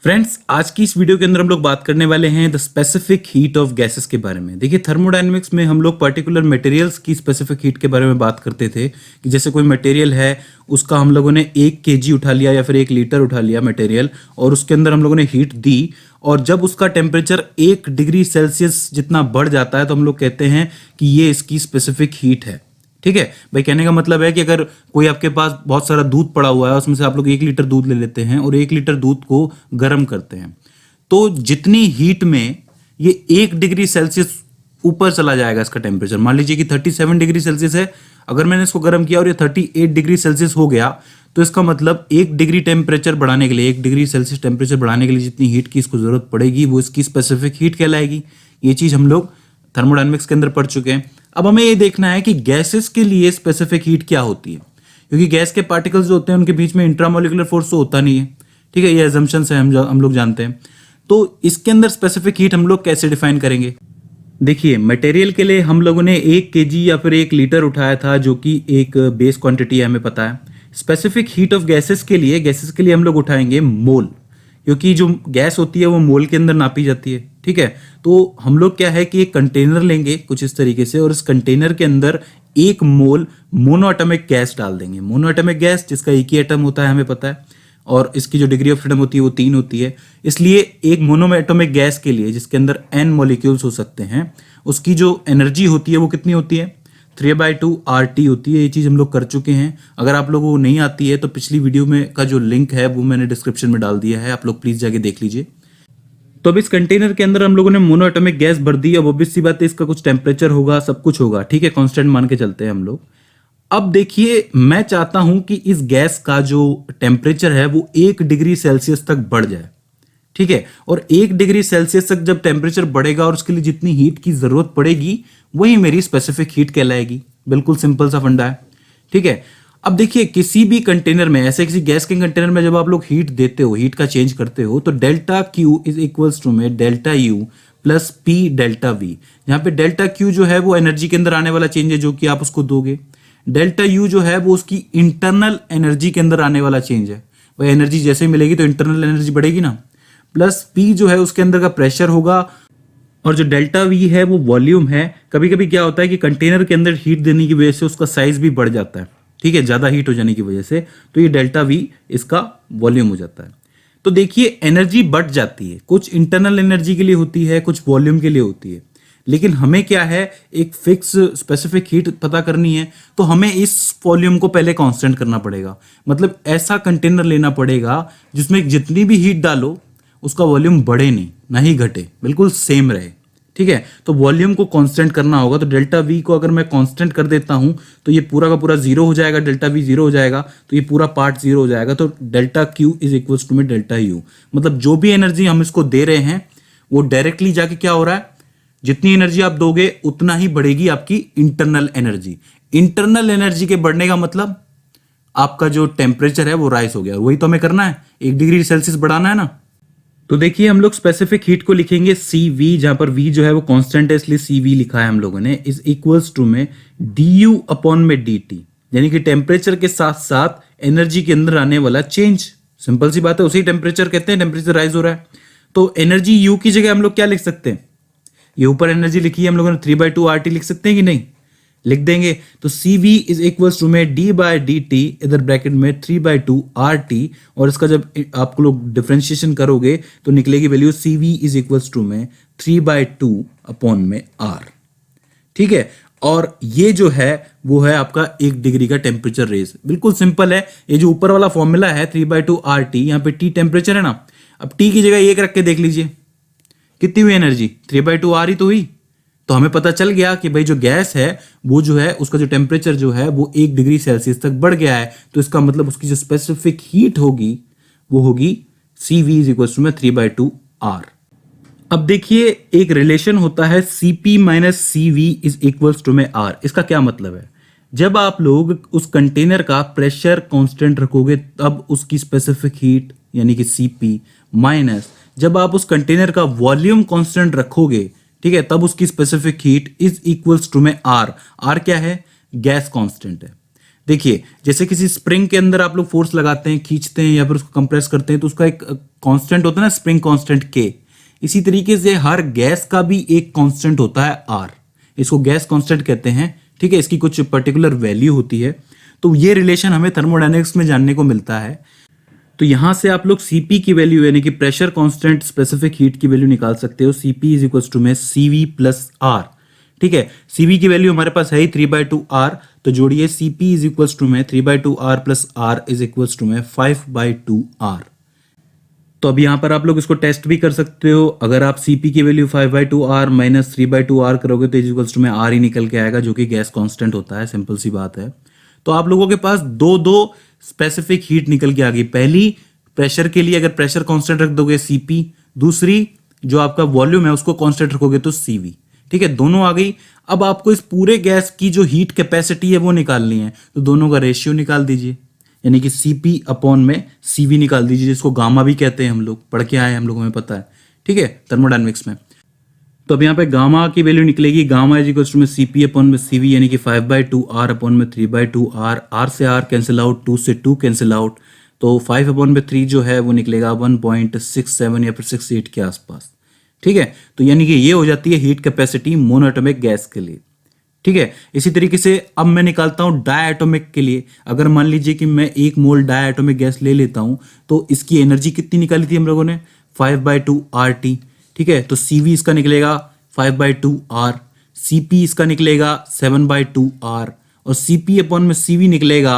Friends, आज की इस वीडियो के अंदर हम लोग बात करने वाले हैं the specific heat of gases के बारे में। देखिए, थर्मोडायनेमिक्स में हम लोग पर्टिकुलर मटेरियल्स की स्पेसिफिक हीट के बारे में बात करते थे कि जैसे कोई मटेरियल है, उसका हम लोगों ने 1 kg उठा लिया या फिर 1 लीटर उठा लिया मटेरियल, और उसके अंदर हम लोगों ने हीट दी, और जब उसका टेम्परेचर 1 डिग्री सेल्सियस जितना बढ़ जाता है तो हम लोग कहते हैं कि ये इसकी स्पेसिफिक हीट है। ठीक है भाई, कहने का मतलब है कि अगर कोई आपके पास बहुत सारा दूध पड़ा हुआ है, उसमें से आप लोग 1 लीटर दूध ले लेते हैं और 1 लीटर दूध को गर्म करते हैं, तो जितनी हीट में ये 1 डिग्री सेल्सियस ऊपर चला जाएगा इसका टेम्परेचर। मान लीजिए कि 37 डिग्री सेल्सियस है, अगर मैंने इसको गर्म किया और ये 38 डिग्री सेल्सियस हो गया, तो इसका मतलब 1 डिग्री टेम्परेचर बढ़ाने के लिए, 1 डिग्री सेल्सियस टेम्परेचर बढ़ाने के लिए जितनी हीट की इसको जरूरत पड़ेगी वो इसकी स्पेसिफिक हीट कहलाएगी। ये चीज हम लोग थर्मोडायनेमिक्स के अंदर पढ़ चुके हैं। अब हमें ये देखना है कि गैसेस के लिए स्पेसिफिक हीट क्या होती है, क्योंकि गैस के पार्टिकल्स जो होते हैं उनके बीच में इंट्रामोलिकुलर फोर्स तो होता नहीं है। ठीक है, ये अजम्पशंस है, हम लोग जानते हैं। तो इसके अंदर स्पेसिफिक हीट हम लोग कैसे डिफाइन करेंगे? देखिए, मटेरियल के लिए हम लोगों ने 1 kg या फिर 1 लीटर उठाया था, जो कि एक बेस क्वांटिटी है, हमें पता है। स्पेसिफिक हीट ऑफ गैसेस के लिए हम लोग उठाएंगे मोल, क्योंकि जो गैस होती है वो मोल के अंदर नापी जाती है। ठीक है, तो हम लोग क्या है कि एक कंटेनर लेंगे कुछ इस तरीके से, और इस कंटेनर के अंदर 1 मोल मोनोएटॉमिक गैस डाल देंगे। मोनोएटॉमिक गैस जिसका एक ही एटम होता है, हमें पता है, और इसकी जो डिग्री ऑफ फ्रीडम होती है वो 3 होती है। इसलिए एक मोनोएटॉमिक गैस के लिए, जिसके अंदर n मॉलिक्यूल्स हो सकते हैं, उसकी जो एनर्जी होती है वो कितनी होती है? 3/2 RT होती है। ये चीज़ हम लोग कर चुके हैं। अगर आप लोगों को नहीं आती है तो पिछली वीडियो में का जो लिंक है वो मैंने डिस्क्रिप्शन में डाल दिया है, आप लोग प्लीज़ जाके देख लीजिए। तो अब इस कंटेनर के अंदर हम लोगों ने मोनोएटॉमिक गैस भर दी। अब ऑब्वियस सी बात है, इसका कुछ टेम्परेचर होगा, सब कुछ होगा। ठीक है, कांस्टेंट मान के चलते हैं हम लोग। अब देखिए, मैं चाहता हूं कि इस गैस का जो टेम्परेचर है वो 1 डिग्री सेल्सियस तक बढ़ जाए। ठीक है, और 1 डिग्री सेल्सियस तक जब टेम्परेचर बढ़ेगा और उसके लिए जितनी हीट की जरूरत पड़ेगी वही मेरी स्पेसिफिक हीट कहलाएगी। बिल्कुल सिंपल सा फंडा है। ठीक है, अब देखिए, किसी भी कंटेनर में, ऐसे किसी गैस के कंटेनर में जब आप लोग हीट देते हो, हीट का चेंज करते हो, तो delta Q is equals to में delta U plus P delta V. जहां पे डेल्टा क्यू जो है वो एनर्जी के अंदर आने वाला चेंज है जो कि आप उसको दोगे। डेल्टा यू जो है वो उसकी इंटरनल एनर्जी के अंदर आने वाला चेंज है। वह एनर्जी जैसे ही मिलेगी तो इंटरनल एनर्जी बढ़ेगी ना। प्लस पी जो है उसके अंदर का प्रेशर होगा, और जो डेल्टा वी है वो वॉल्यूम है। कभी कभी क्या होता है कि कंटेनर के अंदर हीट देने की वजह से उसका साइज भी बढ़ जाता है। ठीक है, ज्यादा हीट हो जाने की वजह से, तो ये डेल्टा वी इसका वॉल्यूम हो जाता है। तो देखिए, एनर्जी बढ़ जाती है, कुछ इंटरनल एनर्जी के लिए होती है, कुछ वॉल्यूम के लिए होती है। लेकिन हमें क्या है, एक फिक्स स्पेसिफिक हीट पता करनी है, तो हमें इस वॉल्यूम को पहले कांस्टेंट करना पड़ेगा। मतलब ऐसा कंटेनर लेना पड़ेगा जिसमें जितनी भी हीट डालो उसका वॉल्यूम बढ़े नहीं, ना ही घटे, बिल्कुल सेम रहे। ठीक है, तो वॉल्यूम को कांस्टेंट करना होगा। तो डेल्टा वी को अगर मैं कांस्टेंट कर देता हूं तो ये पूरा का पूरा 0 हो जाएगा, डेल्टा वी 0 हो जाएगा, तो ये पूरा पार्ट 0 हो जाएगा। तो delta Q is equals to में डेल्टा यू। मतलब जो भी एनर्जी हम इसको दे रहे हैं वो डायरेक्टली जाके क्या हो रहा है, जितनी एनर्जी आप दोगे उतना ही बढ़ेगी आपकी इंटरनल एनर्जी। इंटरनल एनर्जी के बढ़ने का मतलब आपका जो टेम्परेचर है वो राइज हो गया। वही तो हमें करना है, 1 डिग्री सेल्सियस बढ़ाना है ना। तो देखिए, हम लोग स्पेसिफिक हीट को लिखेंगे CV, जहां पर V जो है वो कांस्टेंट है, इसलिए CV लिखा है हम लोगों ने, इज इक्वल्स टू में du अपॉन में dt, यानी कि टेम्परेचर के साथ साथ एनर्जी के अंदर आने वाला चेंज। सिंपल सी बात है, उसी टेम्परेचर कहते हैं, टेम्परेचर राइज हो रहा है। तो एनर्जी U की जगह हम लोग क्या लिख सकते हैं? ये ऊपर एनर्जी लिखी है हम लोगों ने, 3/2 RT लिख सकते हैं कि नहीं? लिख देंगे। तो CV इज इक्वल्स टू में d/dt, इधर ब्रैकेट में 3/2 RT, और इसका जब आप लोग डिफरेंशिएशन करोगे तो निकलेगी value CV is equals to में 3/2 अपॉन में R। ठीक है, और ये जो है वो है आपका 1 डिग्री का टेम्परेचर रेज। बिल्कुल सिंपल है। ये जो ऊपर वाला फॉर्मूला है 3/2 RT, यहाँ पे T टेम्परेचर है ना, अब T की जगह 1 रख के देख लीजिए कितनी हुई एनर्जी, 3/2 R ही तो हुई। तो हमें पता चल गया कि भाई जो गैस है वो जो है उसका जो टेम्परेचर जो है वो 1 डिग्री सेल्सियस तक बढ़ गया है। तो इसका मतलब उसकी जो स्पेसिफिक हीट होगी वो होगी CV इज इक्वल टू में 3/2 R। अब देखिए, एक रिलेशन होता है CP minus CV is equal to में R। इसका क्या मतलब है? जब आप लोग उस कंटेनर का प्रेशर कांस्टेंट रखोगे तब उसकी स्पेसिफिक हीट यानी कि CP, माइनस जब आप उस कंटेनर का वॉल्यूम कांस्टेंट रखोगे, ठीक है, तब उसकी specific heat is equals to में R। R क्या है? गैस कांस्टेंट है। देखिए जैसे किसी स्प्रिंग के अंदर आप लोग फोर्स लगाते हैं, खींचते हैं या फिर उसको कंप्रेस करते हैं, तो उसका एक कांस्टेंट होता है ना, स्प्रिंग कांस्टेंट के। इसी तरीके से हर गैस का भी एक कांस्टेंट होता है आर, इसको गैस कांस्टेंट कहते हैं, ठीक है। इसकी कुछ पर्टिकुलर वैल्यू होती है। तो ये रिलेशन हमें थर्मोडायनेमिक्स में जानने को मिलता है। तो यहां से आप लोग Cp की वैल्यू यानी कि प्रेशर कांस्टेंट स्पेसिफिक हीट की वैल्यू निकाल सकते हो। Cp इज इक्वल टू में Cv प्लस आर, ठीक है। Cv की वैल्यू हमारे पास है ही 3/2 आर, तो जोड़िए Cp इज इक्वल टू में 3/2 R plus R is equal to में 5/2 आर। तो अब यहाँ पर आप लोग इसको टेस्ट भी कर सकते हो। अगर आप Cp की वैल्यू 5/2 आर माइनस 3/2 आर करोगे तो इज इक्वल टू में आर ही निकल के आएगा, जो कि गैस कांस्टेंट होता है। सिंपल सी बात है। तो आप लोगों के पास दो स्पेसिफिक हीट निकल के आ गई। पहली प्रेशर के लिए अगर प्रेशर कांस्टेंट रख दोगे Cp, दूसरी जो आपका वॉल्यूम है उसको कांस्टेंट रखोगे तो Cv, ठीक है। दोनों आ गई। अब आपको इस पूरे गैस की जो हीट कैपेसिटी है वो निकालनी है, तो दोनों का रेशियो निकाल दीजिए, यानी कि Cp अपॉन में Cv निकाल दीजिए, जिसको गामा भी कहते हैं। हम लोग पढ़ के आए हैं, हम लोग हमें पता है, ठीक है, थर्मोडायनेमिक्स में। तो अब यहाँ पे गामा की वैल्यू निकलेगी, गामा इज इक्वल टू में Cp अपॉन में Cv, यानी कि 5/2 आर अपॉन में 3/2 आर। आर से आर कैंसिल आउट, 2 से 2 कैंसिल आउट, तो 5 अपॉन में 3 जो है वो निकलेगा 1.67 या फिर 68 के आसपास, ठीक है। तो यानी कि ये हो जाती है हीट कैपेसिटी मोनोएटॉमिक गैस के लिए, ठीक है। इसी तरीके से अब मैं निकालता हूं डायएटॉमिक के लिए। अगर मान लीजिए कि मैं 1 मोल डायएटॉमिक गैस ले लेता हूं, तो इसकी एनर्जी कितनी निकाली थी हम लोगों ने, 5/2 RT, ठीक है। तो Cv इसका निकलेगा 5/2 R, Cp इसका निकलेगा 7/2 R, और Cp अपॉन में Cv निकलेगा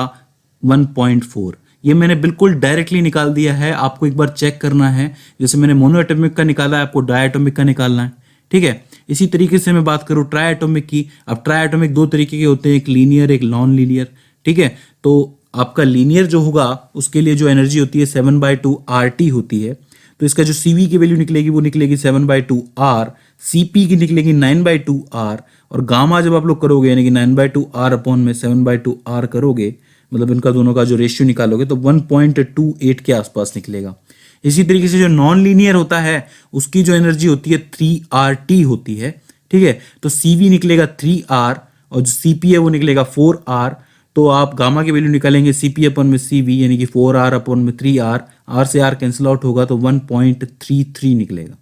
1.4। ये मैंने बिल्कुल डायरेक्टली निकाल दिया है। आपको एक बार चेक करना है, जैसे मैंने मोनोएटॉमिक का निकाला है, आपको डायएटॉमिक का निकालना है, ठीक है। इसी तरीके से मैं बात करूँ ट्राइएटॉमिक की। अब ट्राइएटॉमिक दो तरीके के होते हैं, एक लीनियर एक नॉन लीनियर, ठीक है। तो आपका लीनियर जो होगा उसके लिए जो एनर्जी होती है 7/2 RT होती है। तो इसका जो Cv की वैल्यू निकलेगी वो निकलेगी 7/2 R, Cp की निकलेगी 9/2 R, और गामा जब आप लोग करोगे यानी कि 9/2 R अपॉन में 7/2 R करोगे, मतलब इनका दोनों का जो रेशियो निकालोगे तो 1.28 के आसपास निकलेगा। इसी तरीके से जो नॉन लीनियर होता है उसकी जो एनर्जी होती है 3RT होती है, ठीक है। तो Cv निकलेगा 3R और जो Cp है वो निकलेगा 4R। तो आप गामा की वैल्यू निकालेंगे Cp अपॉन में Cv, यानी कि 4R अपॉन में 3R, R से R कैंसिल आउट होगा तो 1.33 निकलेगा,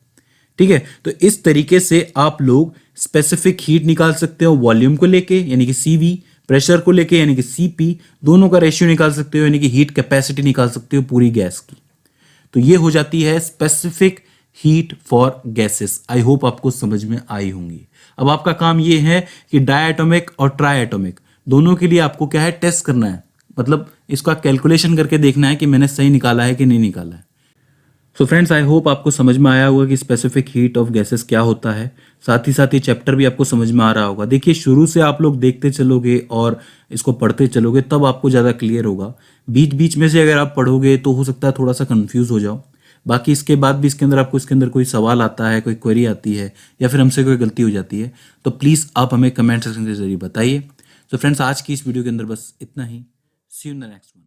ठीक है। तो इस तरीके से आप लोग स्पेसिफिक हीट निकाल सकते हो वॉल्यूम को लेके यानी कि Cv, प्रेशर को लेके यानी कि Cp, दोनों का रेशियो निकाल सकते हो यानी कि हीट कैपेसिटी निकाल सकते हो पूरी गैस की। तो ये हो जाती है specific heat for gases. I hope आपको समझ में आई होंगी। अब आपका काम ये है कि डायएटॉमिक और ट्राइएटॉमिक दोनों के लिए आपको क्या है, टेस्ट करना है, मतलब इसका कैलकुलेशन करके देखना है कि मैंने सही निकाला है कि नहीं निकाला है। सो फ्रेंड्स, आई होप आपको समझ में आया होगा कि स्पेसिफिक हीट ऑफ गैसेस क्या होता है। साथ ही चैप्टर भी आपको समझ में आ रहा होगा। देखिए शुरू से आप लोग देखते चलोगे और इसको पढ़ते चलोगे तब आपको ज़्यादा क्लियर होगा। बीच बीच में से अगर आप पढ़ोगे तो हो सकता है थोड़ा सा कंफ्यूज हो जाओ। बाकी इसके बाद भी इसके अंदर कोई सवाल आता है, कोई क्वेरी आती है या फिर हमसे कोई गलती हो जाती है तो प्लीज़ आप हमें कमेंट सेक्शन के जरिए बताइए। तो फ्रेंड्स, आज की इस वीडियो के अंदर बस इतना ही। See you in the next one.